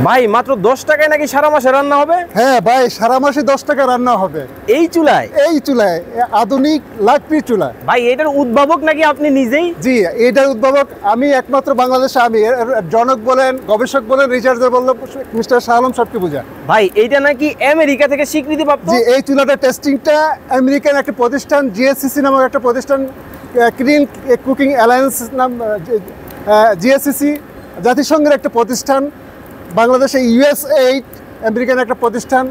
ভাই মাত্র 10 টাকায় নাকি সারা মাসে রান্না হবে? হ্যাঁ ভাই, সারা মাসে 10 টাকা রান্না হবে এই চুলায়? এই চুলায়, আধুনিক লাকড়ি চুলা। ভাই এটার উদ্ভাবক নাকি আপনি নিজেই? জি, এটার উদ্ভাবক আমি একমাত্র বাংলাদেশে। আমি এর জনক বলেন, গবেষক বলেন, রিসার্চার বললেন মিস্টার শাহ আলম সবকে বোঝা। ভাই এইটা নাকি আমেরিকা থেকে স্বীকৃতি প্রাপ্ত? জি, এই চুলাটা টেস্টিংটা আমেরিকান একটা প্রতিষ্ঠান, জিএসসিসি নামক একটা প্রতিষ্ঠান, ক্লিন কুকিং অ্যালায়েন্স নাম, জিএসসিসি জাতিসংঘের একটা প্রতিষ্ঠান, বাংলাদেশে ইউএসএইড আমেরিকান একটা প্রতিষ্ঠান,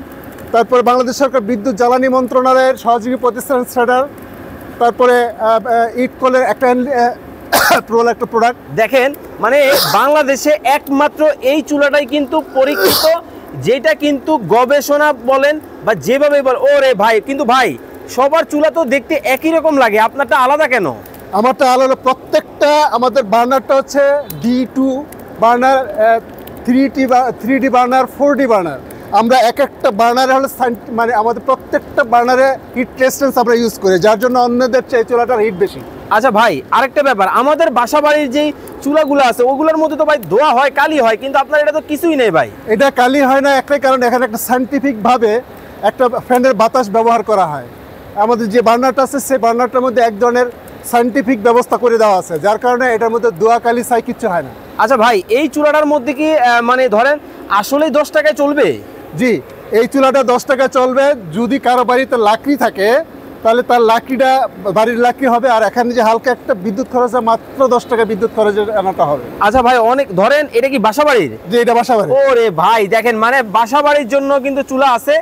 তারপরে বাংলাদেশ সরকার বিদ্যুৎ জ্বালানি মন্ত্রণালয়ের সহযোগী প্রতিষ্ঠান সেডার, তারপরে ইটকলের একটা একটা প্রোডাক্ট। দেখেন মানে বাংলাদেশে একমাত্র এই চুলাটাই কিন্তু পরীক্ষিত, যেটা কিন্তু গবেষণা বলেন বা যেভাবে বলেন। ওরে ভাই, কিন্তু ভাই সবার চুলা তো দেখতে একই রকম লাগে, আপনারটা আলাদা কেন? আমারটা আলাদা। প্রত্যেকটা আমাদের বার্নারটা হচ্ছে D2 burner, 3D burner, 4D burner. আমরা এক একটা বার্নারে হলে মানে আমাদের প্রত্যেকটা বার্নারে হিট রেজিস্ট্যান্স আমরা ইউজ করি, যার জন্য অন্যদের চেয়ে চুলাটার হিট বেশি। আচ্ছা ভাই, আরেকটা ব্যাপার, আমাদের বাসা বাড়ির যেই চুলাগুলো আছে ওগুলোর মধ্যে তো ভাই ধোয়া হয়, কালি হয়, কিন্তু আপনার এটা তো কিছুই নেই ভাই। এটা কালি হয় না একটাই কারণ, এখানে একটা সায়েন্টিফিকভাবে একটা ফ্যানের বাতাস ব্যবহার করা হয়। আমাদের যে বার্নারটা আছে সেই বার্নারটার মধ্যে এক ধরনের সায়েন্টিফিক ব্যবস্থা করে দেওয়া আছে, যার কারণে এটার মধ্যে ধোয়া কালি ছাই কিচ্ছু হয় না। আচ্ছা ভাই, এই চুলাটার মধ্যে কি মানে ধরেন আসলেই 10 টাকায় চলবে? জি, এই চুলাটা 10 টাকা চলবে। যদি কারো বাড়িতে লাকড়ি থাকে তাহলে তার লাকড়িটা বাড়ির লাকড়ি হবে, আর এখানে যে হালকা একটা বিদ্যুৎ খরচ, মাত্র 10 টাকা বিদ্যুৎ খরচের আনাটা হবে। আচ্ছা ভাই, অনেক ধরেন এটা কি বাসা বাড়ির? যে এটা বাসা বাড়ি। ওরে ভাই দেখেন, মানে বাসা বাড়ির জন্য কিন্তু চুলা আছে,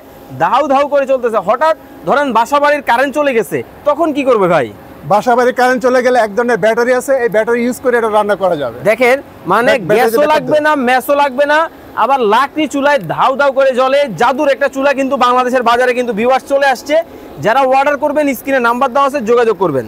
ধাউ ধাউ করে চলতেছে। হঠাৎ ধরেন বাসা বাড়ির কারেন্ট চলে গেছে, তখন কি করবে ভাই? বাসা বাড়ির কারেন্ট চলে গেলে এক ধরনের ব্যাটারি আছে, এই ব্যাটারি ইউজ করে এটা রান্না করা যাবে। দেখেন মানে গ্যাসও লাগবে না, ম্যাসও লাগবে না, আবার লাকড়ি চুলায় ধাউ ধাউ করে জ্বলে। জাদুর একটা চুলা কিন্তু বাংলাদেশের বাজারে কিন্তু ভিউয়ার্স চলে আসছে। যারা অর্ডার করবেন স্ক্রিনে নাম্বার দেওয়া আছে, যোগাযোগ করবেন।